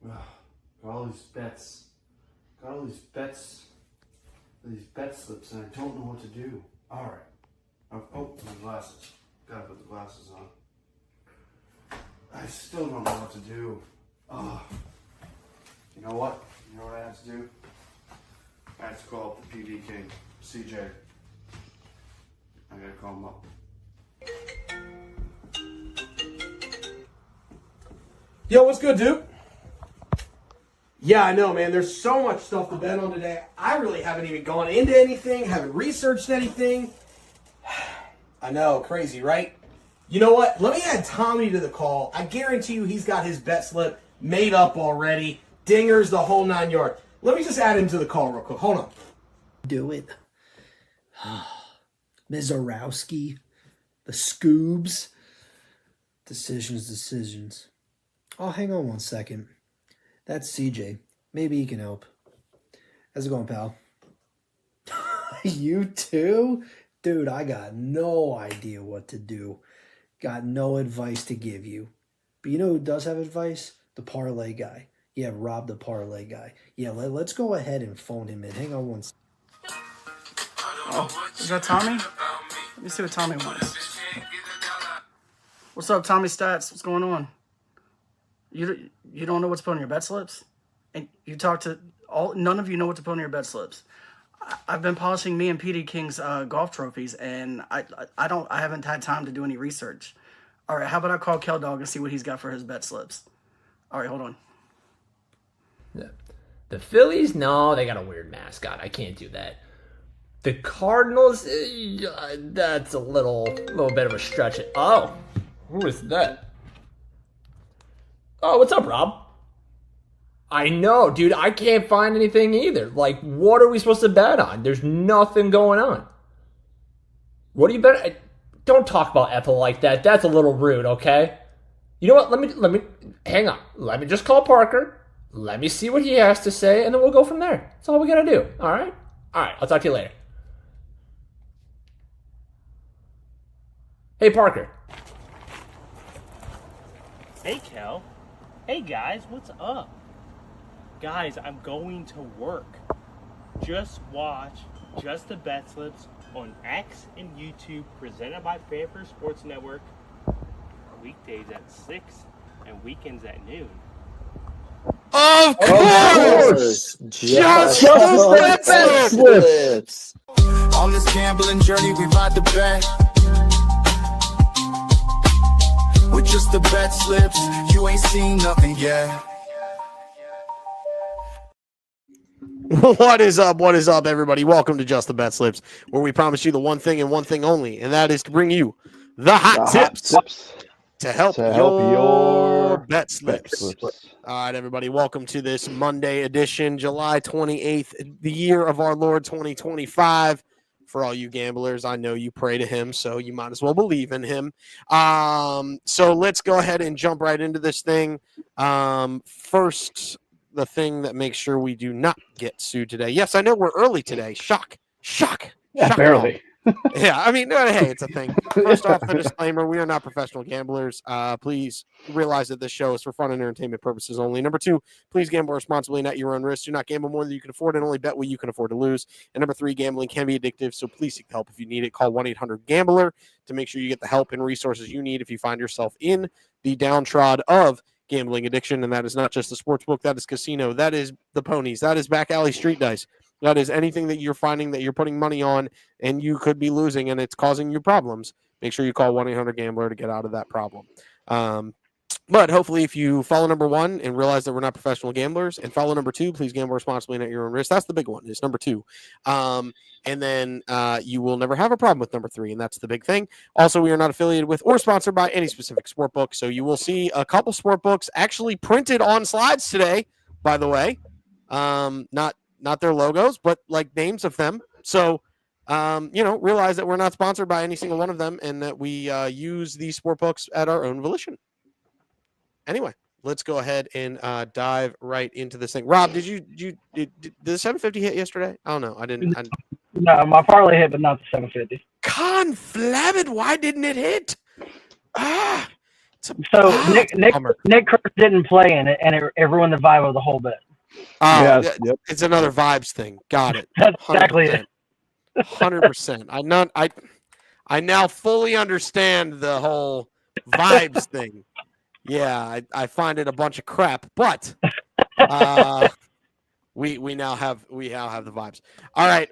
Got all these bets. Got all these bets. These bet slips, and I don't know what to do. All right. Oh, my glasses. Gotta put the glasses on. I still don't know what to do. Oh. You know what? You know what I have to do? I have to call up the PV King, CJ. I gotta call him up. Yo, what's good, dude? Yeah, I know, man. There's so much stuff to bet on today. I really haven't even gone into anything, haven't researched anything. I know, crazy, right? You know what? Let me add Tommy to the call. I guarantee you he's got his bet slip made up already. Dingers, the whole 9 yards. Let me just add him to the call real quick. Hold on. Do it. Mizorowski. The Scoobs. Decisions. Oh, hang on one second. That's CJ. Maybe he can help. How's it going, pal? You too? Dude, I got no idea what to do. Got no advice to give you. But you know who does have advice? The parlay guy. Yeah, Rob the parlay guy. Yeah, let's go ahead and phone him in. Hang on one second. Oh, is that Tommy? Let me see what Tommy wants. What's up, Tommy Stats? What's going on? You don't know what to put on your bet slips? And you talk to none of you know what to put on your bet slips. I've been polishing me and PD King's golf trophies, and I haven't had time to do any research. All right, how about I call Kel Dog and see what he's got for his bet slips? All right, hold on. The Phillies, no, they got a weird mascot. I can't do that. The Cardinals, that's a little bit of a stretch. Oh, who is that? Oh, what's up, Rob? I know, dude. I can't find anything either. Like, what are we supposed to bet on? There's nothing going on. What do you bet? Don't talk about Ethel like that. That's a little rude, okay? You know what? Let me hang on. Let me just call Parker. Let me see what he has to say, and then we'll go from there. That's all we gotta do. All right? All right. I'll talk to you later. Hey, Parker. Hey, Kel. Hey, guys, what's up? Guys, I'm going to work. Just watch Just the Bet Slips on X and YouTube, presented by Fanfare Sports Network, weekdays at 6 and weekends at noon. Of course! Just the bet slips! On this gambling journey, we ride the bet. With just the bet slips, you ain't seen nothing yet. What is up, everybody? Welcome to Just the Bet Slips, where we promise you the one thing and one thing only, and that is to bring you the hot tips to help your bet slips. All right, everybody, welcome to this Monday edition, July 28th, the year of our Lord 2025. For all you gamblers, I know you pray to him, so you might as well believe in him. So let's go ahead and jump right into this thing. First, the thing that makes sure we do not get sued today. Yes, I know we're early today. Shock. Yeah, barely. Yeah, I mean, hey, it's a thing. First off, the disclaimer, we are not professional gamblers. Please realize that this show is for fun and entertainment purposes only. Number 2, please gamble responsibly and at your own risk. Do not gamble more than you can afford and only bet what you can afford to lose. And number 3, gambling can be addictive, so please seek help if you need it. Call 1-800-GAMBLER to make sure you get the help and resources you need if you find yourself in the downtrodden of gambling addiction. And that is not just the sports book, that is casino, that is the ponies, that is back alley street dice. That is anything that you're finding that you're putting money on and you could be losing and it's causing you problems. Make sure you call 1-800-GAMBLER to get out of that problem. But hopefully if you follow number 1 and realize that we're not professional gamblers, and follow number 2, please gamble responsibly and at your own risk. That's the big one. It's number 2. And then you will never have a problem with number 3, and that's the big thing. Also, we are not affiliated with or sponsored by any specific sport book, so you will see a couple sport books actually printed on slides today, by the way. Not their logos, but like names of them. So, realize that we're not sponsored by any single one of them and that we use these sport books at our own volition. Anyway, let's go ahead and dive right into this thing. Rob, did the 750 hit yesterday? I don't know. I didn't. No, my parlay hit, but not the 750. Conflabbed. Why didn't it hit? So bummer. Nick Kurtz didn't play in it, and it ruined the vibe of the whole bit. Oh, Yes, yep. it's another vibes thing. Got it. That's exactly it. 100%. I now fully understand the whole vibes thing. Yeah, I find it a bunch of crap, but we now have the vibes. All right.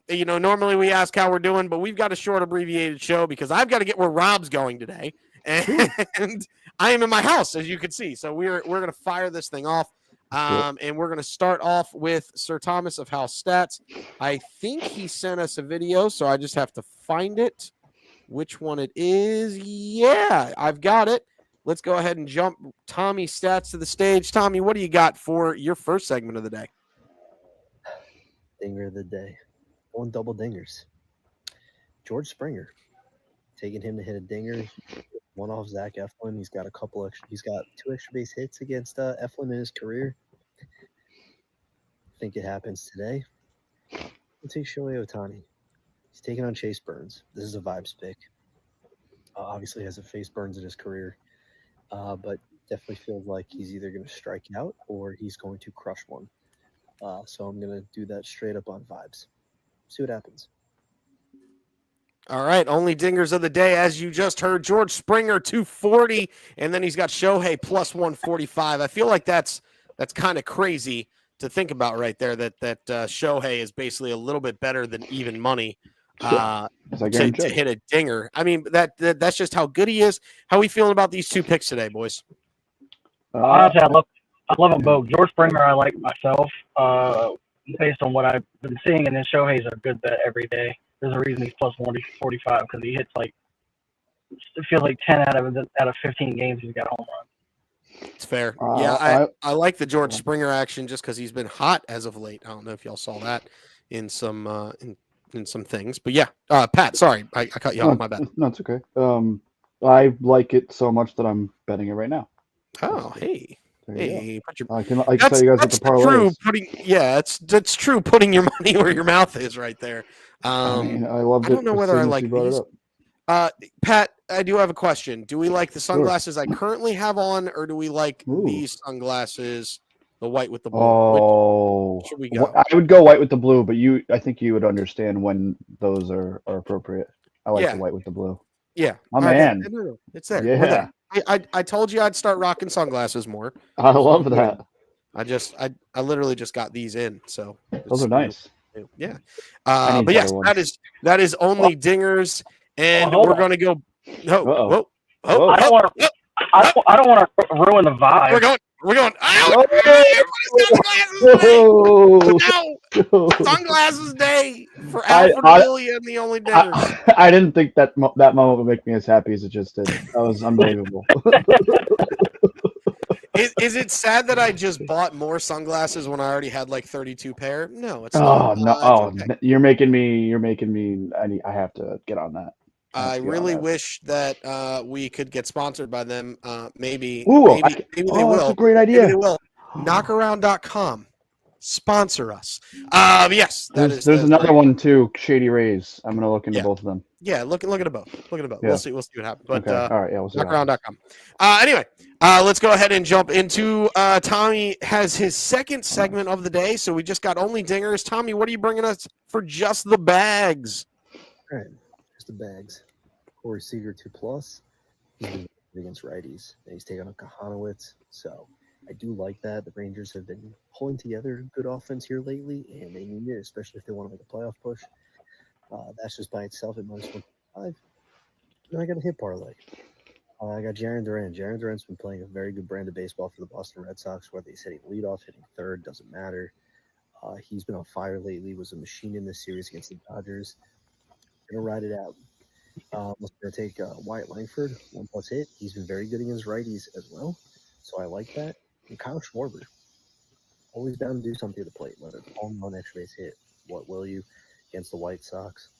Normally we ask how we're doing, but we've got a short abbreviated show because I've got to get where Rob's going today. And I am in my house, as you can see. So we're gonna fire this thing off. And we're gonna start off with Sir Thomas of House Stats. I think he sent us a video, so I just have to find it. Which one it is? Yeah, I've got it. Let's go ahead and jump Tommy Stats to the stage. Tommy, what do you got for your first segment of the day? Dinger of the day. One double dingers. George Springer. Taking him to hit a dinger. One off Zach Eflin. He's got 2 extra base hits against Eflin in his career. I think it happens today. Let's take Shohei Ohtani. He's taking on Chase Burns. This is a vibes pick. Obviously hasn't faced Burns in his career. But definitely feels like he's either going to strike out or he's going to crush one. So I'm going to do that straight up on vibes. See what happens. All right, only dingers of the day, as you just heard. George Springer 240, and then he's got Shohei plus 145. I feel like that's kind of crazy to think about right there. That Shohei is basically a little bit better than even money to hit a dinger. I mean, that's just how good he is. How are we feeling about these two picks today, boys? Honestly, I love them both. George Springer, I like myself. Based on what I've been seeing, and then Shohei's a good bet every day. There's a reason he's plus 145 because he hits it feels like 10 out of 15 games he's got home runs. It's fair. Yeah, I like the George Springer action just because he's been hot as of late. I don't know if y'all saw that in some in some things, but yeah. Pat, sorry, I cut you off. My bad. No, it's okay. I like it so much that I'm betting it right now. Oh, hey. Hey, I can tell you guys what the parlay is. That's true. Putting your money where your mouth is, right there. I loved it. I don't know whether I like these. Pat, I do have a question. Do we like the sunglasses I currently have on, or do we like these sunglasses, the white with the blue? Oh, should we go? I would go white with the blue, but I think you would understand when those are appropriate. I like the white with the blue. Yeah, man, it's there. Yeah. I told you I'd start rocking sunglasses more. I love that. I literally just got these in, so those are nice. Yeah, but yes, that is only dingers, and we're going to go. I don't want to ruin the vibe. We're going. Sunglasses day for Alfred William and the only dingers. I didn't think that moment would make me as happy as it just did. That was unbelievable. Is it sad that I just bought more sunglasses when I already had like 32 pair? No, it's not. No. Okay. You're making me. I have to get on that. I really wish that we could get sponsored by them. Maybe they will. That's a great idea. Maybe they will. Knockaround.com. Sponsor us. Yes. There's another one too, Shady Rays. I'm going to look into both of them. Yeah, look at both. Look at both. Yeah. We'll see what happens. But okay. All right, we'll see. Knockaround.com. Anyway, let's go ahead and jump into Tommy has his second segment of the day. So we just got only dingers. Tommy, what are you bringing us for just the bags? All right. The bags. Corey Seager 2+. He's against righties, and he's taking on Kahanowitz. So I do like that. The Rangers have been pulling together good offense here lately, and they need it, especially if they want to make a playoff push. That's just by itself at -105. Then I got a hit parlay. I got Jarren Duran. Jarren Duran's been playing a very good brand of baseball for the Boston Red Sox, whether he's hitting leadoff, hitting third, doesn't matter. He's been on fire lately, was a machine in this series against the Dodgers. Gonna ride it out. I'm gonna take Wyatt Langford, 1+ hit. He's been very good against righties as well, so I like that. And Kyle Schwarber, always bound to do something at the plate, whether it's home run, extra base hit. What will you against the White Sox?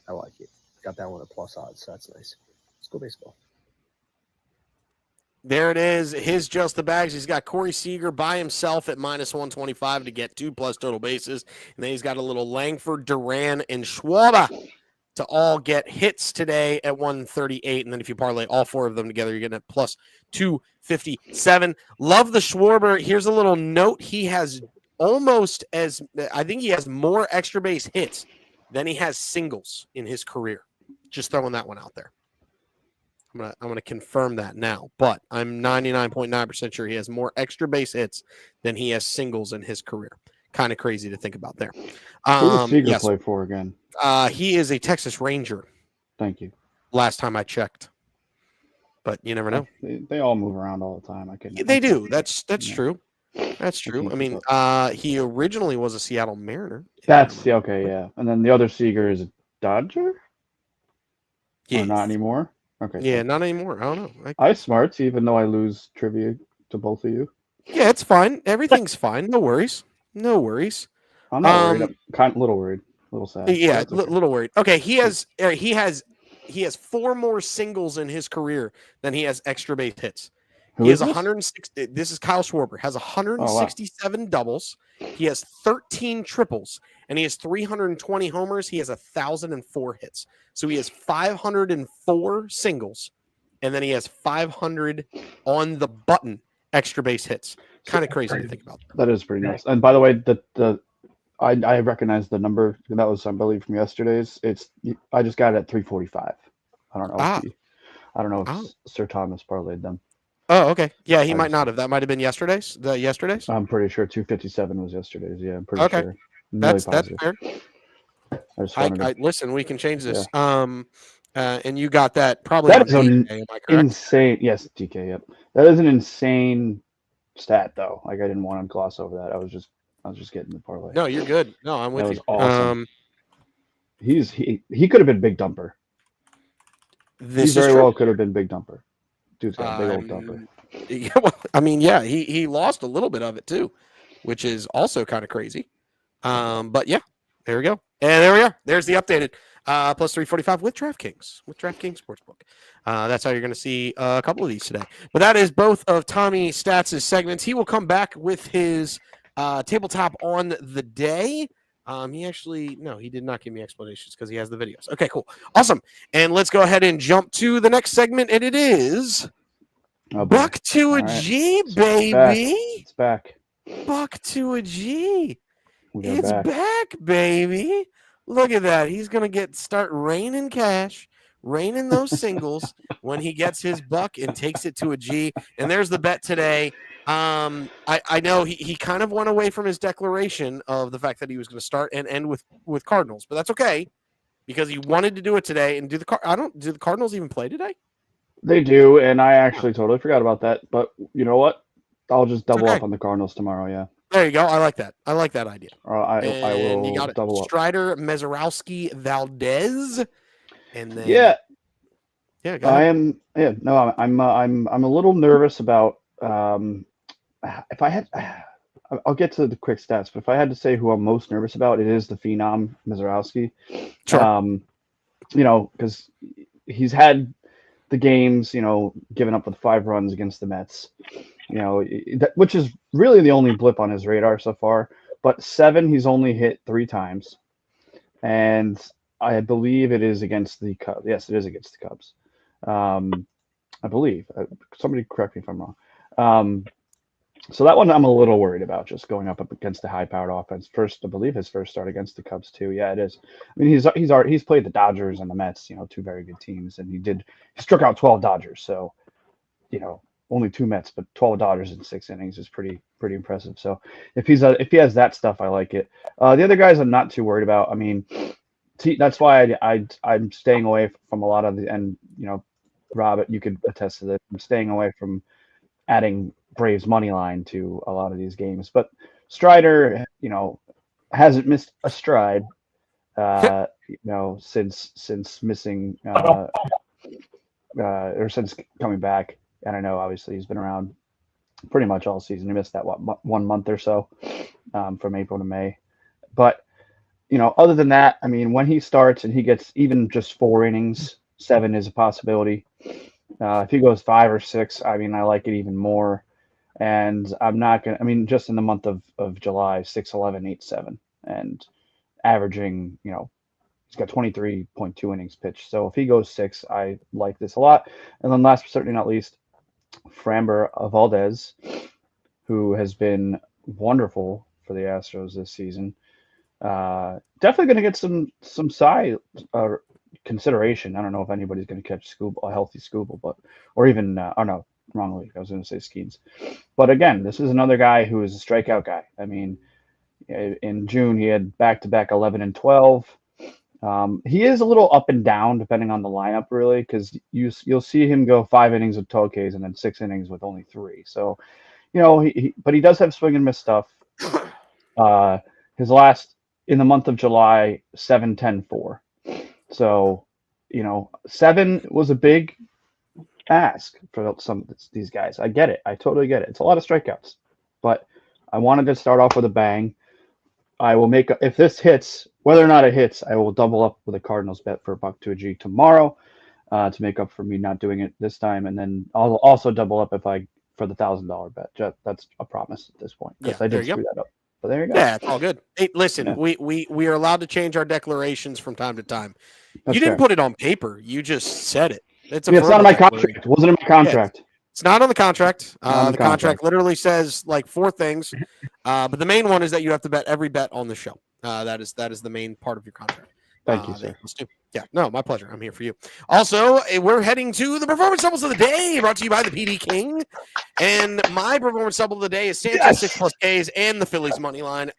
I like it. Got that one at plus odds, so that's nice. Let's go baseball. There it is. His just the bags. He's got Corey Seager by himself at -125 to get 2+ total bases, and then he's got a little Langford, Duran, and Schwarber to all get hits today at 138. And then if you parlay all 4 of them together, you're getting at plus 257. Love the Schwarber. Here's a little note. He has I think he has more extra base hits than he has singles in his career. Just throwing that one out there. I'm gonna confirm that now, but I'm 99.9% sure he has more extra base hits than he has singles in his career. Kind of crazy to think about there. Who does Seager play for again? He is a Texas Ranger. Thank you. Last time I checked, but you never know. They all move around all the time. They do. That's true. That's true. I mean, he originally was a Seattle Mariner. Okay, yeah. And then the other Seager is a Dodger? Yeah. Or not anymore? Okay. Yeah, not anymore. I don't know. I smarts, even though I lose trivia to both of you. Yeah, it's fine. Everything's fine. No worries. No worries. I'm not worried. I'm kind of a little worried. A little sad. Yeah, okay. little worried. Okay, he has 4 more singles in his career than he has extra base hits. He has 160. This is Kyle Schwarber. Has 167 doubles. He has 13 triples, and he has 320 homers. He has 1,004 hits. So he has 504 singles, and then he has 500 on the button extra base hits. Kind of crazy to think about. That is pretty nice. And by the way, I recognize the number. That was, I believe, from yesterday's. I just got it at 345. I don't know. I don't know if Sir Thomas parlayed them. Oh, okay. Yeah, he might not have. That might have been yesterday's. I'm pretty sure 257 was yesterday's. Yeah, I'm pretty sure. That's fair. Listen, we can change this. Yeah. And you got that probably. That is an insane. Yes, DK. Yep. That is an insane stat, though. Like, I didn't want to gloss over that. I was just getting the parlay. No, you're good. No, I'm with you. Awesome. He could have been Big Dumper. He very well could have been Big Dumper. Dude's got a big old dumper. Yeah, well, I mean, yeah, he lost a little bit of it too, which is also kind of crazy. But yeah, there we go. And there we are. There's the updated plus 345 with DraftKings Sportsbook. That's how you're going to see a couple of these today. But that is both of Tommy Stats' segments. He will come back with his tabletop on the day. He did not give me explanations because he has the videos. Okay, cool. Awesome. And let's go ahead and jump to the next segment. And it is Buck to a G, baby. It's back. Buck to a G. It's back, baby. Look at that. He's going to start raining cash, raining those singles when he gets his buck and takes it to a G. And there's the bet today. I know he kind of went away from his declaration of the fact that he was going to start and end with Cardinals, but that's okay because he wanted to do it today and do the Cardinals even play today? They do, and I actually totally forgot about that. But you know what? I'll just double up on the Cardinals tomorrow. Yeah. There you go. I like that. I like that idea. I will. You got it. Double up. Strider, Mezarowski, Valdez, and then yeah. Go ahead. I'm a little nervous about. If I had, I'll get to the quick stats, but if I had to say who I'm most nervous about, it is the phenom Mezarowski. Sure. Because he's had the games, given up with 5 runs against the Mets, which is really the only blip on his radar so far. But 7, he's only hit 3 times, and I believe it is against the Cubs. Yes, it is against the Cubs. I believe. Somebody correct me if I'm wrong. So that one I'm a little worried about, just going up against the high-powered offense. I believe his first start against the Cubs too. Yeah, it is. I mean, he's played the Dodgers and the Mets, 2 very good teams, and he struck out 12 Dodgers. So, only 2 Mets, but 12 Dodgers in 6 innings is pretty impressive. So if he has that stuff, I like it. The other guys I'm not too worried about. I mean, that's why I'm staying away from a lot of the, and Rob, you could attest to this. I'm staying away from adding Braves money line to a lot of these games, but Strider, hasn't missed a stride, since missing, or since coming back. And I know obviously he's been around pretty much all season. He missed that 1 month or so, from April to May. But other than that, I mean, when he starts and he gets even just 4 innings, 7 is a possibility. If he goes 5 or 6, I mean, I like it even more. And I'm not going to, I mean, just in the month of July, 6, 11, 8, 7, and averaging, He's got 23.2 innings pitched. So if he goes 6, I like this a lot. And then last but certainly not least, Framber Valdez, who has been wonderful for the Astros this season. Definitely going to get some side consideration. I don't know if anybody's going to catch a healthy Scooble, but or even oh no, wrong league. I was going to say Skeens. But again, this is another guy who is a strikeout guy. I mean, in June he had back-to-back 11 and 12. He is a little up and down depending on the lineup, really, because you'll see him go 5 innings with 12 Ks and then 6 innings with only 3. So, but he does have swing and miss stuff. His last in the month of July, 7-10-4. So, 7 was a big ask for some of these guys. I get it. I totally get it. It's a lot of strikeouts, but I wanted to start off with a bang. I will if this hits, whether or not it hits, I will double up with a Cardinals bet for $1 to a G tomorrow to make up for me not doing it this time, and then I'll also double up for the $1,000 bet. That's a promise at this point because I did screw that up. But there you go. Yeah, it's all good. Hey, listen, we are allowed to change our declarations from time to time. You didn't put it on paper. You just said it. It's not in my contract. It wasn't in my contract. Yeah, it's not on the contract. The contract literally says like 4 things, but the main one is that you have to bet every bet on the show. That is the main part of your contract. Thank you, sir. Yeah, no, my pleasure. I'm here for you. Also, we're heading to the performance doubles of the day, brought to you by the PD King. And my performance double of the day is Sanchez 6+ Ks and the Phillies money line.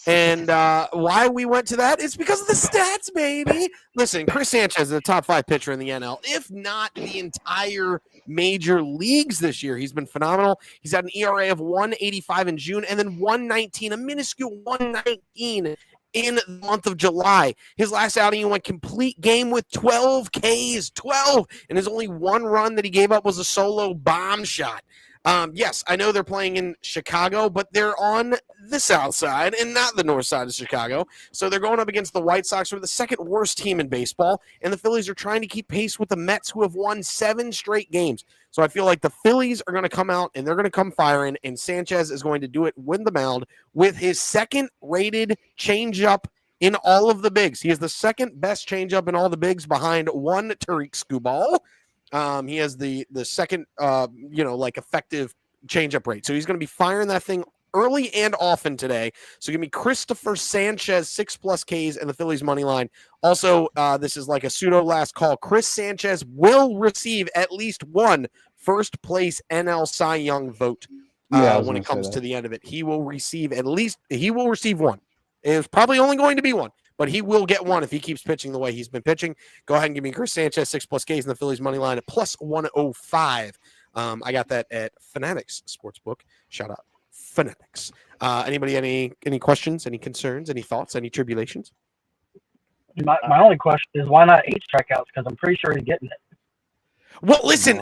And why we went to that is because of the stats, baby. Listen, Chris Sanchez is the top 5 pitcher in the NL, if not the entire major leagues this year. He's been phenomenal. He's had an ERA of 1.85 in June and then 1.19, a minuscule 1.19 in the month of July. His last outing, he went complete game with 12 Ks, 12, and his only 1 run that he gave up was a solo bomb shot. Yes, I know they're playing in Chicago, but they're on the south side and not the north side of Chicago. So they're going up against the White Sox, who are the second worst team in baseball, and the Phillies are trying to keep pace with the Mets, who have won 7 straight games. So I feel like the Phillies are going to come out, and they're going to come firing, and Sanchez is going to do it with the mound with his second-rated changeup in all of the bigs. He is the second best changeup in all the bigs behind one Tariq Skubal. He has the second, effective changeup rate. So he's going to be firing that thing early and often today. So give me Christopher Sanchez, 6+ Ks, and the Phillies money line. Also, this is like a pseudo last call. Chris Sanchez will receive at least one first place NL Cy Young vote when it comes to the end of it. He will receive one. It's probably only going to be one, but he will get one if he keeps pitching the way he's been pitching. Go ahead and give me Chris Sanchez, 6+ Ks, in the Phillies money line at +105. I got that at Fanatics Sportsbook. Shout out Fanatics. Anybody, any questions, any concerns, any thoughts, any tribulations? My only question is why not 8 strikeouts? Because I'm pretty sure he's getting it. Well, listen,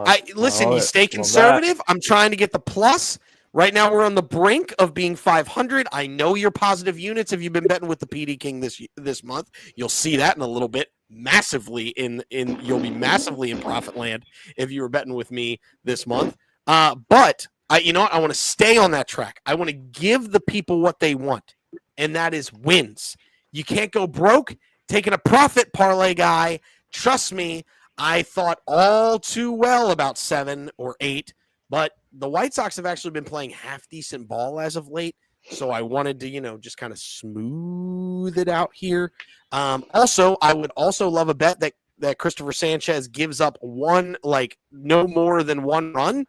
you stay conservative. I'm trying to get the plus. Right now, we're on the brink of being 500. I know your positive units. If you've been betting with the PD King this month, you'll see that in a little bit. You'll be massively in profit land if you were betting with me this month. But you know what? I want to stay on that track. I want to give the people what they want, and that is wins. You can't go broke taking a profit parlay, guy. Trust me, I thought all too well about 7 or 8, but the White Sox have actually been playing half decent ball as of late. So I wanted to, just kind of smooth it out here. Also, I would also love a bet that Christopher Sanchez gives up no more than 1 run.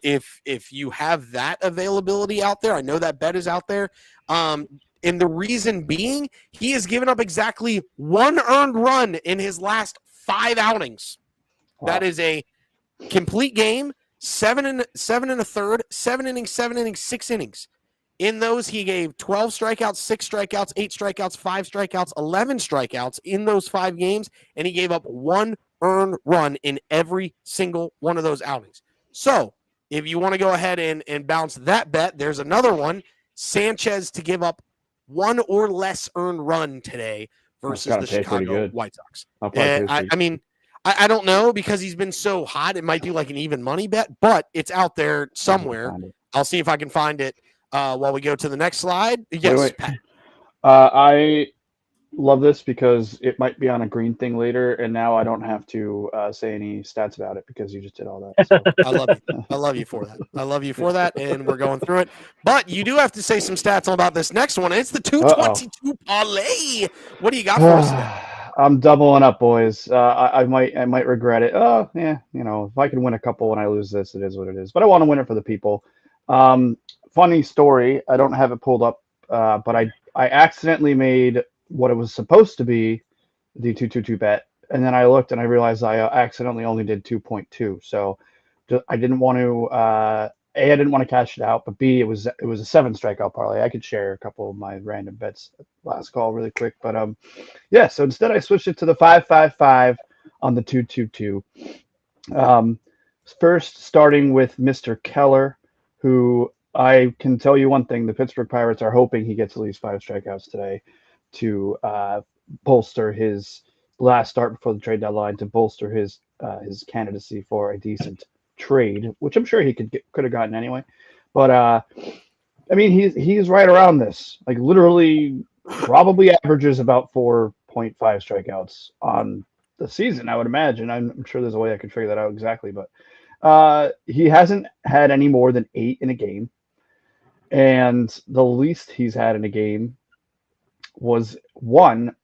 If you have that availability out there, I know that bet is out there. And the reason being, he has given up exactly 1 earned run in his last 5 outings. Wow. That is a complete game. 7 1/3, 7 innings, 7 innings, 6 innings. In those, he gave 12 strikeouts, 6 strikeouts, 8 strikeouts, 5 strikeouts, 11 strikeouts in those 5 games, and he gave up 1 earned run in every single one of those outings. So, if you want to go ahead and bounce that bet, there's another one. Sanchez to give up 1 or less earned run today versus the Chicago White Sox. I don't know because he's been so hot. It might be like an even money bet, but it's out there somewhere. I'll see if I can find it while we go to the next slide. Yes, wait. Pat. I love this because it might be on a green thing later, and now I don't have to say any stats about it because you just did all that. So. I love you. I love you for that. I love you for that, and we're going through it. But you do have to say some stats about this next one. It's the 222 parlay. What do you got for us today? I'm doubling up, boys. I might regret it. Oh, yeah, if I can win a couple when I lose this, it is what it is. But I want to win it for the people. Funny story. I don't have it pulled up, but I accidentally made what it was supposed to be the 222 bet, and then I looked and I realized I accidentally only did 2.2. So I didn't want to. A, I didn't want to cash it out, but B, it was a 7 strikeout parlay. I could share a couple of my random bets last call really quick, but yeah. So instead, I switched it to the 5-5-5 on the 2-2-2. First, starting with Mr. Keller, who I can tell you one thing: the Pittsburgh Pirates are hoping he gets at least 5 strikeouts today to bolster his last start before the trade deadline, to bolster his candidacy for a decent trade, which I'm sure he could have gotten anyway. But I mean, he's right around this, like literally, probably averages about 4.5 strikeouts on the season. I would imagine. I'm sure there's a way I could figure that out exactly, but he hasn't had any more than 8 in a game, and the least he's had in a game was 1,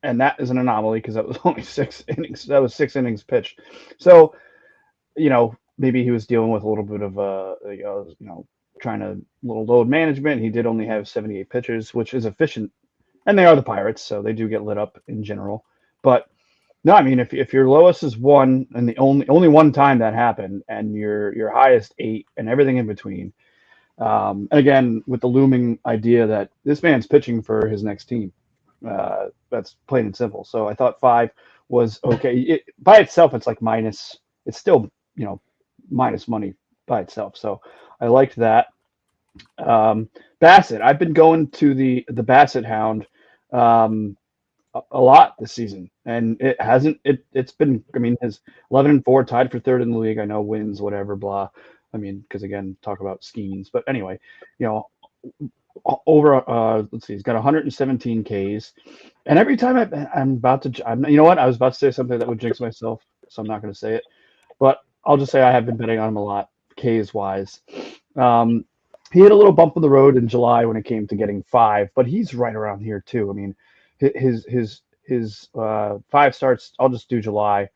and that is an anomaly because that was only 6 innings. That was 6 innings pitched. So, maybe he was dealing with a little bit of trying to little load management. He did only have 78 pitches, which is efficient, and they are the Pirates, so they do get lit up in general. But no, I mean, if your lowest is 1, and the only one time that happened, and your highest 8, and everything in between. And again, with the looming idea that this man's pitching for his next team, that's plain and simple. So I thought 5 was okay. By itself, it's like minus. It's still minus money by itself. So I liked that. Bassett, I've been going to the Bassett Hound a lot this season, and it hasn't. It's been. I mean, his 11-4 tied for 3rd in the league. I know wins, whatever, blah. I mean, because again, talk about schemes. But anyway, over let's see, he's got 117 Ks, and every time I'm about to, you know what? I was about to say something that would jinx myself, so I'm not going to say it. But I'll just say I have been betting on him a lot, Ks wise. He hit a little bump in the road in July when it came to getting 5, but he's right around here too. I mean, his 5 starts. I'll just do July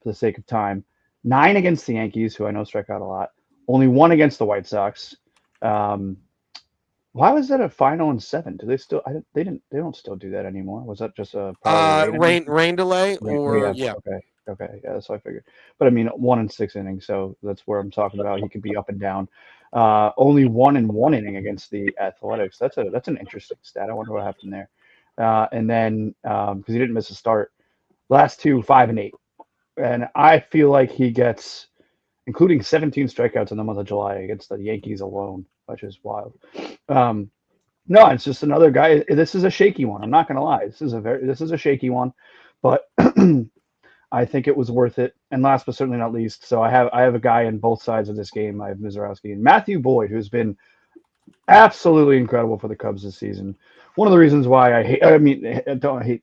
for the sake of time. 9 against the Yankees, who I know strike out a lot. Only 1 against the White Sox. Why was that a final in 7? Do they still? They don't still do that anymore. Was that just a rain delay or yeah? Okay, yeah, that's what I figured. But I mean, 1 in 6 innings, so that's where I'm talking about. He could be up and down. Only 1 in 1 inning against the Athletics. That's an interesting stat. I wonder what happened there. And then because he didn't miss a start, last 2 5 and 8, and I feel like he gets, including 17 strikeouts in the month of July against the Yankees alone, which is wild. No, it's just another guy. This is a shaky one. I'm not going to lie. This is a shaky one, but I think it was worth it. And last but certainly not least, so I have a guy in both sides of this game. I have Mizorowski and Matthew Boyd, who's been absolutely incredible for the Cubs this season. One of the reasons why I don't hate.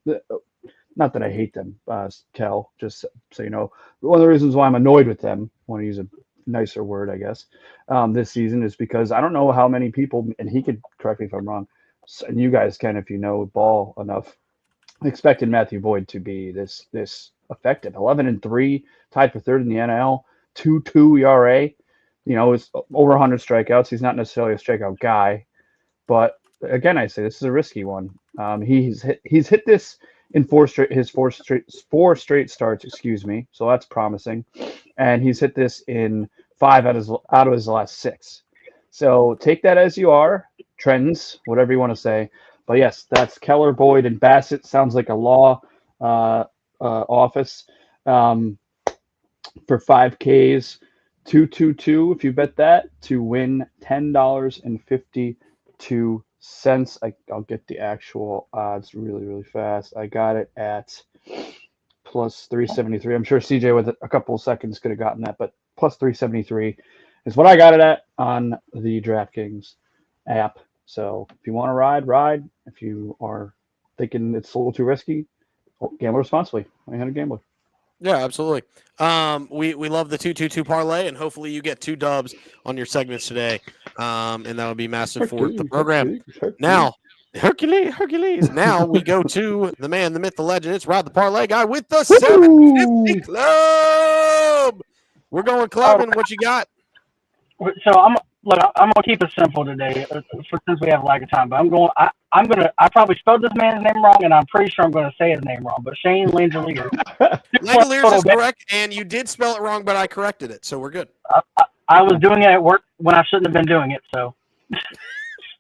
Not that I hate them, Kel, just so you know. One of the reasons why I'm annoyed with them, I want to use a nicer word, I guess, this season is because I don't know how many people, and he could correct me if I'm wrong, and you guys can if you know ball enough, expected Matthew Boyd to be this effective. 11-3, tied for 3rd in the NL, 2.2 ERA. It's over 100 strikeouts. He's not necessarily a strikeout guy, but again, I say this is a risky one. He's hit this in 4 straight starts, excuse me. So that's promising, and he's hit this in 5 out of his last 6. So take that as you are, trends, whatever you want to say. But yes, that's Keller, Boyd, and Bassett. Sounds like a law office for 5Ks. 222 if you bet that to win $10.52. I'll get the actual odds really, really fast. I got it at plus 373. I'm sure CJ with a couple of seconds could have gotten that, but plus 373 is what I got it at on the DraftKings app. So if you want to ride. If you are thinking it's a little too risky, gamble responsibly. I had a gambler. Yeah, absolutely. We love the 2-2-2 parlay, and hopefully you get 2 dubs on your segments today. And that would be massive for the program. Now, Hercules. Now we go to the man, the myth, the legend. It's Rob the Parlay Guy with the 750 Club. We're going clubbing. What you got? So I'm gonna keep it simple today, since we have a lack of time. But I probably spelled this man's name wrong, and I'm pretty sure I'm gonna say his name wrong. But Shane Langeliers. Langeliers is correct, and you did spell it wrong, but I corrected it, so we're good. I was doing it at work when I shouldn't have been doing it. So.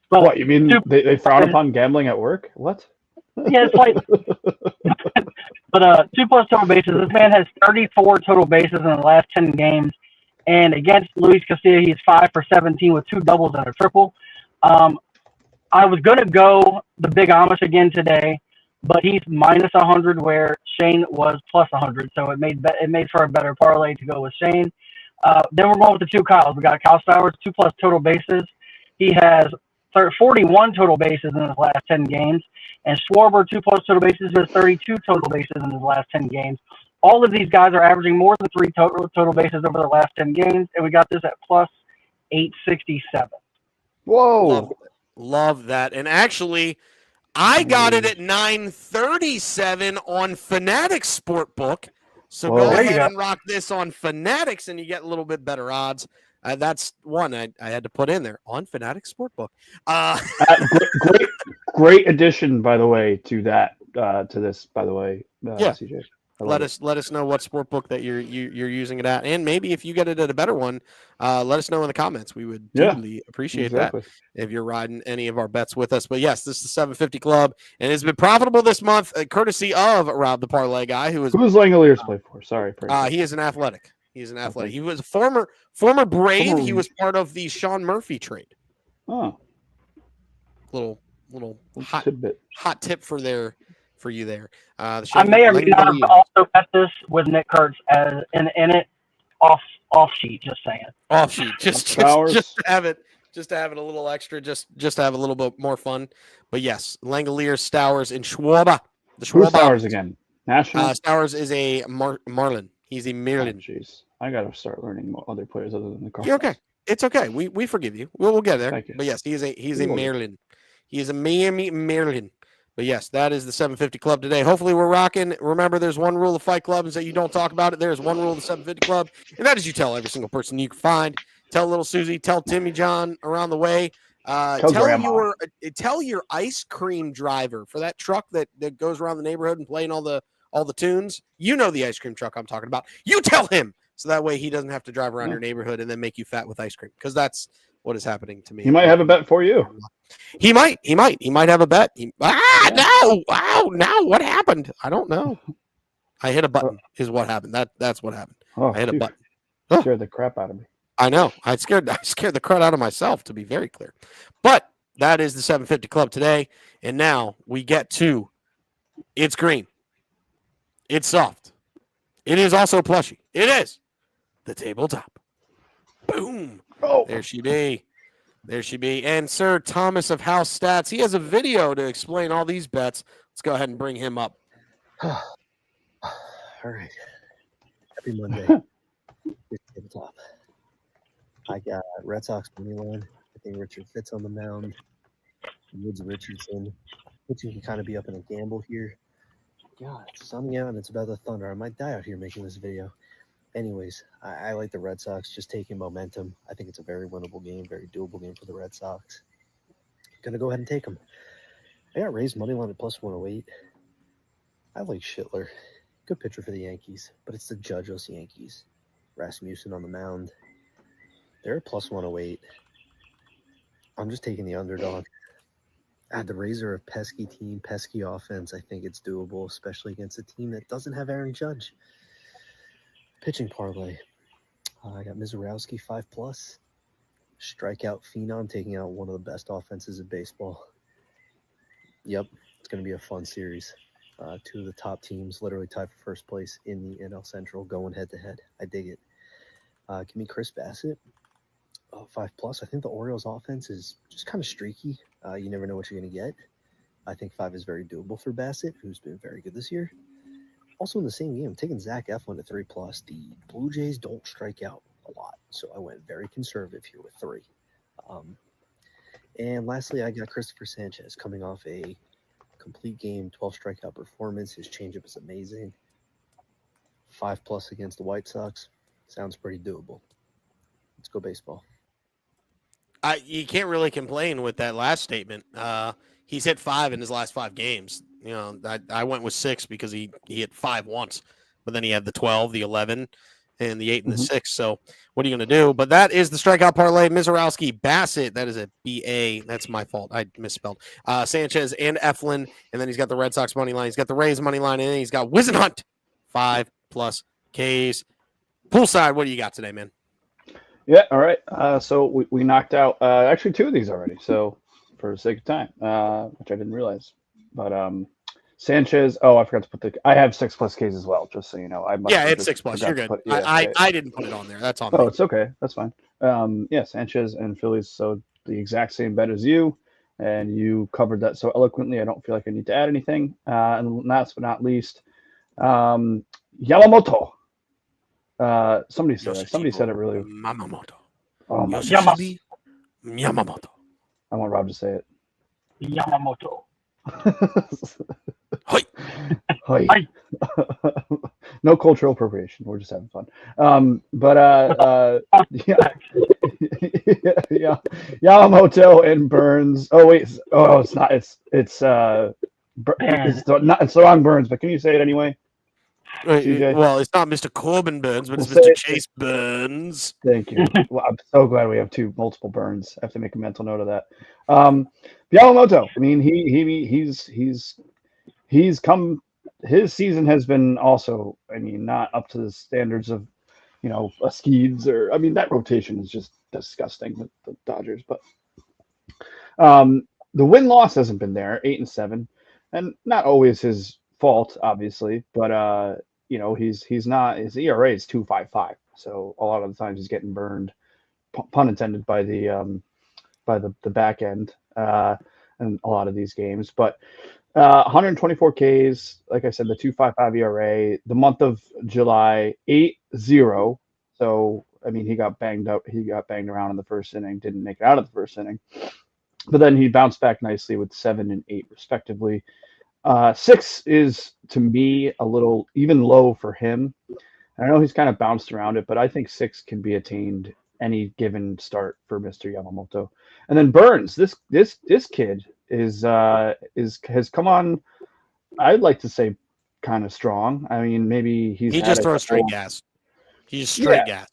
But what you mean? They frown upon gambling at work? What? Yeah, it's like. But 2+ total bases. This man has 34 total bases in the last 10 games. And against Luis Casilla, he's 5 for 17 with 2 doubles and a triple. I was going to go the Big Amish again today, but he's minus 100 where Shane was plus 100. So it made for a better parlay to go with Shane. Then we're going with the 2 Kyles. We got Kyle Stowers, 2+ total bases. He has 41 total bases in his last 10 games. And Schwarber, 2+ total bases, has 32 total bases in his last 10 games. All of these guys are averaging more than 3 total bases over the last 10 games, and we got this at plus 867. Whoa. Love that. And actually, I got it at 937 on Fanatics Sportbook. So go ahead and rock this on Fanatics, and you get a little bit better odds. That's one I had to put in there on Fanatics Sportbook. Great addition, by the way, to that to this. By the way, CJ. Let us know what sportbook that you're using it at, and maybe if you get it at a better one, let us know in the comments. We would totally appreciate that if you're riding any of our bets with us. But yes, this is the 750 Club, and it's been profitable this month, courtesy of Rob the Parlay Guy, who's Langoliers play for. Sorry, he is an athletic. He's an athletic. He was a former Brave. He was part of the Sean Murphy trade. Oh, little hot tip for you there. I may or may not have also bet this with Nick Kurtz as in it off sheet. Just saying. Off sheet. Just to have it a little extra. Just to have a little bit more fun. But yes, Langoliers, Stowers, and Schwarber. The Schwarber. Stowers again. National. Stowers is a Marlin. He's a Merlin. Jeez, I gotta start learning other players other than the Cardinals. You're okay. It's okay. We forgive you. We'll get there. Thank you. But yes, he's a Merlin. He is a Miami Merlin. But yes, that is the 750 Club today. Hopefully we're rocking. Remember, there's one rule of Fight Club is that you don't talk about it. There's one rule of the 750 Club, and that is you tell every single person you can find. Tell little Susie, tell Timmy John around the way. Tell your ice cream driver for that truck that goes around the neighborhood and playing all the tunes. You know the ice cream truck I'm talking about. You tell him so that way he doesn't have to drive around your neighborhood and then make you fat with ice cream, because that's what is happening to me. He might have a bet for you. He might have a bet. No! Wow! Now what happened? I don't know. I hit a button. Is what happened. That's what happened. I hit a button. Scared the crap out of me. I know. I scared the crap out of myself, to be very clear. But that is the 750 Club today, and now we get to it's green. It's soft. It is also plushy. It is the tabletop. Boom. Oh. There she be. And Sir Thomas of House Stats, he has a video to explain all these bets. Let's go ahead and bring him up. All right. Happy Monday. It's tabletop. I got Red Sox money line. I think Richard Fitz on the mound. Woods Richardson. Pitching can kind of be up in a gamble here. God, it's sunny out and it's about to thunder. I might die out here making this video. Anyways, I like the Red Sox just taking momentum. I think it's a very winnable game, very doable game for the Red Sox. Gonna go ahead and take them. I got Rays money line at plus 108. I like Schittler. Good pitcher for the Yankees, but it's the Judgeless Yankees. Rasmussen on the mound. They're at plus 108. I'm just taking the underdog. The Rays are a pesky team, pesky offense. I think it's doable, especially against a team that doesn't have Aaron Judge. Pitching parlay. I got Mizorowski 5+. Strikeout phenom taking out one of the best offenses in baseball. Yep, it's going to be a fun series. Two of the top teams literally tied for first place in the NL Central going head-to-head. I dig it. Give me Chris Bassett. 5+. I think the Orioles offense is just kind of streaky. You never know what you're going to get. I think 5 is very doable for Bassett, who's been very good this year. Also in the same game, I'm taking Zach Eflin to 3+. The Blue Jays don't strike out a lot, so I went very conservative here with 3. And lastly, I got Christopher Sanchez coming off a complete game, 12 strikeout performance. His changeup is amazing. 5+ against the White Sox. Sounds pretty doable. Let's go baseball. You can't really complain with that last statement. He's hit 5 in his last 5 games. You know, I went with 6 because he hit 5 once, but then he had the 12, the 11, and the 8 and the 6. So what are you going to do? But that is the strikeout parlay. Mizorowski, Bassett. That is a BA. That's my fault. I misspelled. Sanchez and Eflin, and then he's got the Red Sox money line. He's got the Rays money line, and then he's got Wizenhunt 5+ Ks. Poolside, what do you got today, man? Yeah, all right. So we knocked out actually 2 of these already. So for the sake of time, which I didn't realize, but Sanchez. Oh, I forgot to put I have 6+ Ks as well. Just so you know, It's 6+. You're good. I didn't put it on there. That's on me. Oh, it's okay. That's fine. Yeah, Sanchez and Phillies. So the exact same bet as you, and you covered that so eloquently. I don't feel like I need to add anything. And last but not least, Yamamoto. Somebody said it really. Yamamoto. Oh my Yamamoto. I want Rob to say it. Yamamoto. Hoi. Hoi. Hi. No cultural appropriation. We're just having fun. Yeah, Yamamoto and Burns. Oh wait. Oh, it's not. It's not. It's the wrong Burns. But can you say it anyway? CJ? Well, it's not Mr. Corbin Burns, but it's Mr. Chase Burns. Thank you. Well, I'm so glad we have multiple Burns. I have to make a mental note of that. Yamamoto. I mean, he's come. His season has been also. I mean, not up to the standards of, a Skeeds or. I mean, that rotation is just disgusting with the Dodgers. But the win-loss hasn't been there. 8-7, and not always his fault, obviously, but he's not. His ERA is 2.55, so a lot of the times he's getting burned, pun intended, by the back end, in a lot of these games. But 124 Ks, like I said, the 2.55 ERA. The month of July, 8-0. So I mean, he got banged up. He got banged around in the first inning. Didn't make it out of the first inning, but then he bounced back nicely with 7 and 8 respectively. 6 is, to me, a little even low for him. I know he's kind of bounced around it, but I think 6 can be attained any given start for Mr. Yamamoto. And then Burns, this kid has come on. I'd like to say kind of strong. I mean, maybe he just throws straight gas. He's straight gas.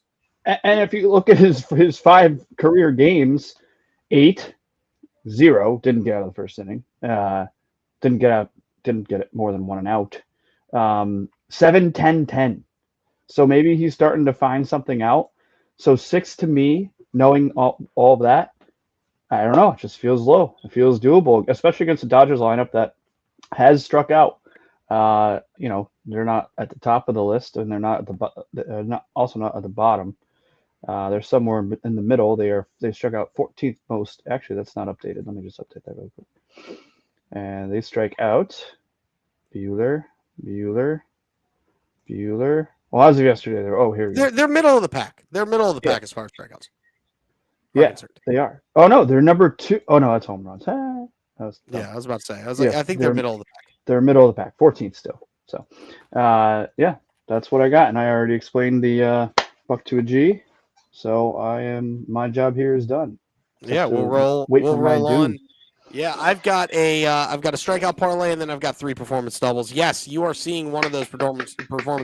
And if you look at his 5 career games, 8-0, didn't get out of the first inning. Didn't get it more than 1 and out. 7-10-10. So maybe he's starting to find something out. So 6 to me, knowing all of that, I don't know. It just feels low. It feels doable, especially against the Dodgers lineup that has struck out. They're not at the top of the list, and they're not at the bottom. They're somewhere in the middle. They struck out 14th most. Actually, that's not updated. Let me just update that real quick. And they strike out Bueller. Well, as of yesterday, here we go. They're middle of the pack. They're middle of the pack as far as strikeouts. Yeah, they are. Oh no, they're number 2. Oh no, that's home runs. I was about to say. I think they're middle of the pack. They're middle of the pack, 14th still. So, that's what I got, and I already explained the buck to a G. So my job here is done. We'll roll on. Yeah, I've got a strikeout parlay, and then I've got 3 performance doubles. Yes, you are seeing one of those performance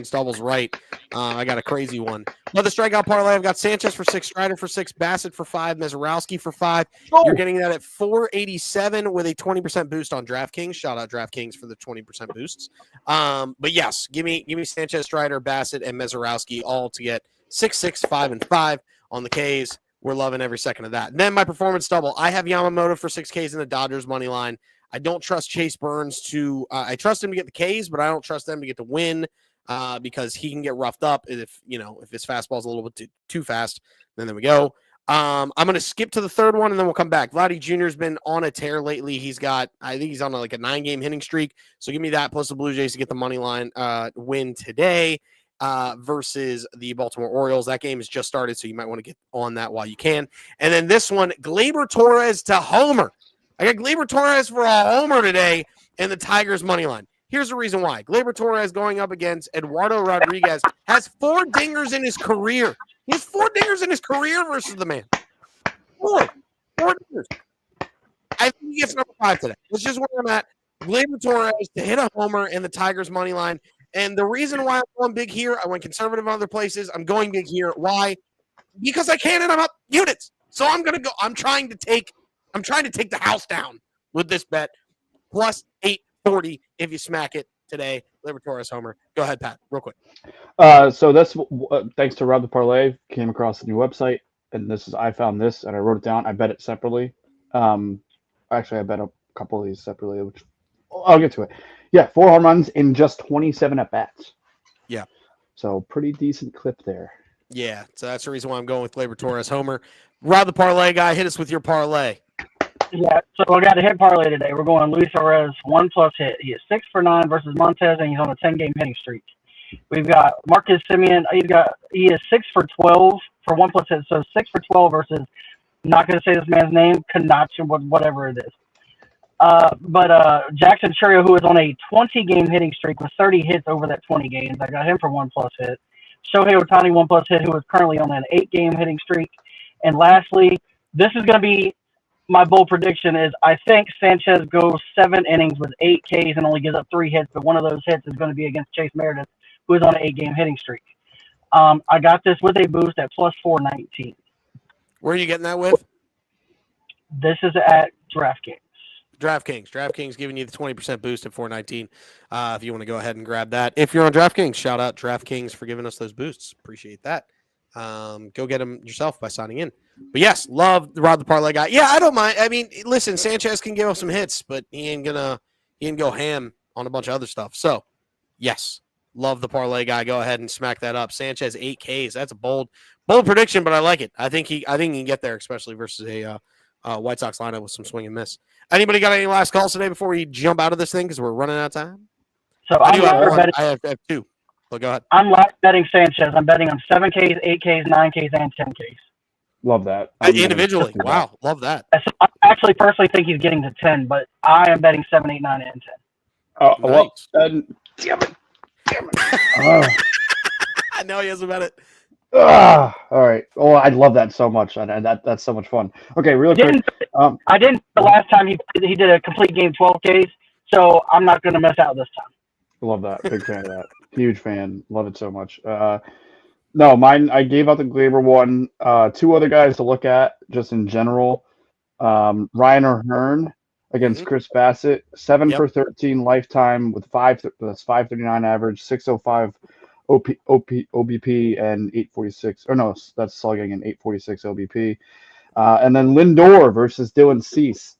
doubles right. I got a crazy one. But the strikeout parlay, I've got Sanchez for 6, Strider for 6, Bassett for 5, Mizorowski for 5. Oh. You're getting that at 487 with a 20% boost on DraftKings. Shout out DraftKings for the 20% boosts. But yes, give me Sanchez, Strider, Bassett, and Mizorowski all to get 6, 6, 5, and 5 on the Ks. We're loving every second of that. And then my performance double. I have Yamamoto for 6 Ks in the Dodgers money line. I don't trust Chase Burns to I trust him to get the Ks, but I don't trust them to get the win because he can get roughed up if his fastball is a little bit too fast. Then there we go. I'm going to skip to the third one, and then we'll come back. Vladdy Jr.'s been on a tear lately. I think he's on like a 9-game hitting streak. So give me that plus the Blue Jays to get the money line win today versus the Baltimore Orioles. That game has just started, so you might want to get on that while you can. And then this one, Gleyber Torres to homer. I got Gleyber Torres for a homer today and the Tigers money line. Here's the reason why. Gleyber Torres going up against Eduardo Rodriguez has 4 dingers in his career. He has 4 dingers in his career versus the man. 4 dingers. I think he gets number 5 today. That's just where I'm at. Gleyber Torres to hit a homer in the Tigers money line. And the reason why I'm going big here, I went conservative in other places. I'm going big here. Why? Because I can and I'm up units. So I'm gonna go. I'm trying to take the house down with this bet. Plus 840 if you smack it today. Gleyber Torres homer. Go ahead, Pat, real quick. So that's thanks to Rob the Parlay. Came across the new website, and I found this, and I wrote it down. I bet it separately. Actually, I bet a couple of these separately, which I'll get to it. Yeah, 4 home runs in just 27 at bats. Yeah. So pretty decent clip there. Yeah, so that's the reason why I'm going with Gleyber Torres homer. Rob the Parlay guy, hit us with your parlay. Yeah, so we got a hit parlay today. We're going Luis Perez 1+ hit. He is 6 for 9 versus Montez, and he's on a 10-game hitting streak. We've got Marcus Semien. He is 6 for 12 for 1+ hit, so 6 for 12 versus. I'm not going to say this man's name, Kanach, whatever it is. But Jackson Churio, who is on a 20-game hitting streak with 30 hits over that 20 games, I got him for 1+ hit. Shohei Ohtani 1+ hit, who is currently on an 8-game hitting streak. And lastly, this is going to be my bold prediction is I think Sanchez goes 7 innings with 8 Ks and only gives up 3 hits, but one of those hits is going to be against Chase Meredith, who is on an 8-game hitting streak. I got this with a boost at plus 419. Where are you getting that with? This is at DraftKings. DraftKings giving you the 20% boost at 419. If you want to go ahead and grab that. If you're on DraftKings, shout out DraftKings for giving us those boosts. Appreciate that. Go get them yourself by signing in. But yes, love the Rob the Parlay guy. Yeah, I don't mind. I mean, listen, Sanchez can give up some hits, but he ain't go ham on a bunch of other stuff. So yes, love the Parlay guy. Go ahead and smack that up. Sanchez 8 Ks. That's a bold prediction, but I like it. I think he can get there, especially versus a White Sox lineup with some swing and miss. Anybody got any last calls today before we jump out of this thing because we're running out of time? So I have 2. So go ahead. I'm live betting Sanchez. I'm betting on 7 Ks, 8 Ks, 9 Ks, and 10 Ks. Love that. Individually. Wow. Love that. So I actually personally think he's getting to 10, but I am betting 7, 8, 9, and 10. Oh, nice. Well, damn it. Oh. I know he hasn't bet it. All right. Oh, I love that so much, and that's so much fun. Okay, real quick. I didn't the last time he did a complete game 12 Ks, so I'm not going to miss out this time. Love that. Big fan of that. Huge fan. Love it so much. No, mine. I gave out the Gleyber one. 2 other guys to look at just in general. Ryan O'Hearn against Chris Bassett, 7 for 13 lifetime with 539 average, 605 OBP and 846. Or no, that's slugging and 846 OBP. And then Lindor versus Dylan Cease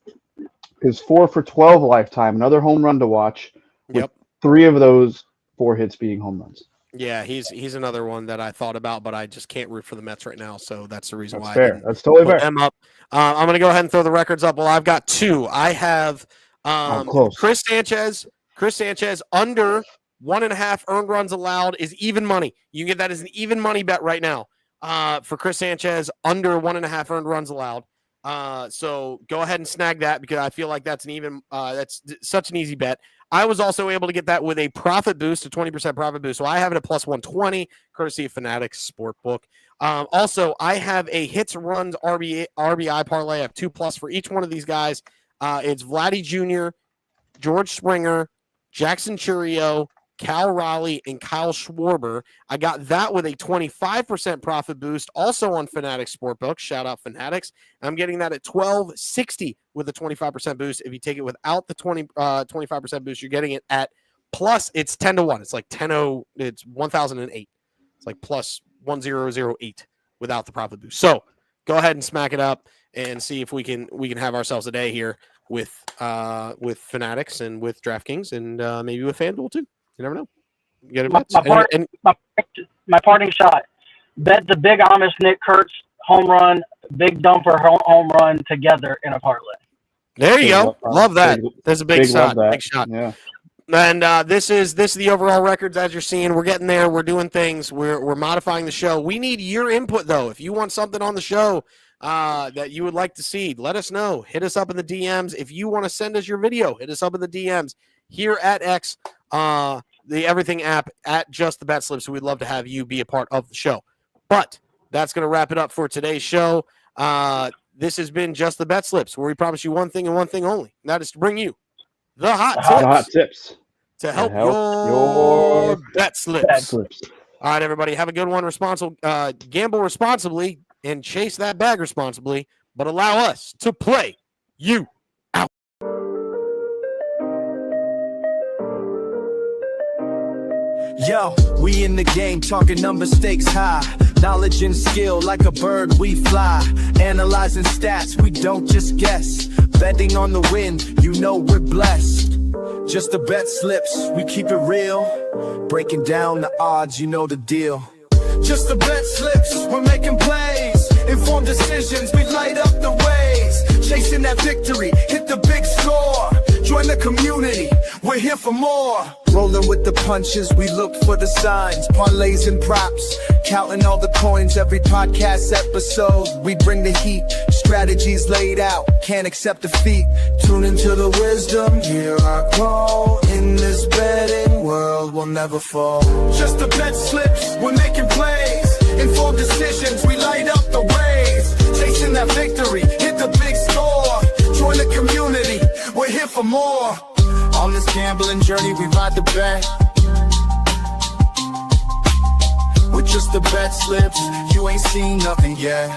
is 4 for 12 lifetime. Another home run to watch. With 3 of those 4 hits being home runs. Yeah, he's another one that I thought about, but I just can't root for the Mets right now, so that's the reason why. Fair. That's totally fair. Them up. I'm going to go ahead and throw the records up. Well, I've got 2. I have Chris Sanchez under 1.5 earned runs allowed is even money. You can get that as an even money bet right now for Chris Sanchez under 1.5 earned runs allowed. So go ahead and snag that because I feel like that's that's such an easy bet. I was also able to get that with a profit boost, a 20% profit boost. So I have it at plus 120, courtesy of Fanatics Sportbook. Also, I have a hits, runs, RBI parlay. I have 2+ for each one of these guys. It's Vladdy Jr., George Springer, Jackson Churio, Cal Raleigh, and Kyle Schwarber. I got that with a 25% profit boost, also on Fanatics Sportbook. Shout out Fanatics. I'm getting that at $12.60 with a 25% boost. If you take it without the 25% boost, you're getting it at plus. It's 10-1. It's like 10-0. It's 1,008. It's like plus 1,008 without the profit boost. So go ahead and smack it up and see if we can have ourselves a day here with Fanatics and with DraftKings and maybe with FanDuel too. You never know. You get my parting shot. Bet the big Amish Nick Kurtz home run, big dumper home run together in a parlay. There you go. Love that. That's a big shot. love that. Big shot. Yeah. And this is the overall records as you're seeing. We're getting there. We're doing things. We're modifying the show. We need your input though. If you want something on the show that you would like to see, let us know. Hit us up in the DMs. If you want to send us your video, hit us up in the DMs here at X, the Everything app at Just the BetSlips. We'd love to have you be a part of the show. But that's going to wrap it up for today's show. This has been Just the BetSlips, where we promise you one thing and one thing only, and that is to bring you the hot tips to help your bet slips. All right, everybody, have a good one. Gamble responsibly and chase that bag responsibly, but allow us to play you out. Yo, we in the game, talking number stakes high. Knowledge and skill, like a bird we fly. Analyzing stats, we don't just guess. Betting on the wind, you know we're blessed. Just the bet slips, we keep it real. Breaking down the odds, you know the deal. Just the bet slips, we're making plays. Informed decisions, we light up the ways. Chasing that victory, hit the big score. Join the community, we're here for more. Rolling with the punches, we look for the signs. Parlays and props, counting all the coins. Every podcast episode, we bring the heat. Strategies laid out, can't accept defeat. Tune into the wisdom, hear our call. In this betting world, we'll never fall. Just the bet slips, we're making plays. Informed decisions, we light up the ways. Chasing that victory, hit the big score. Join the community, we're here for more. On this gambling journey, we ride the bet. With just the bet slips, you ain't seen nothing yet.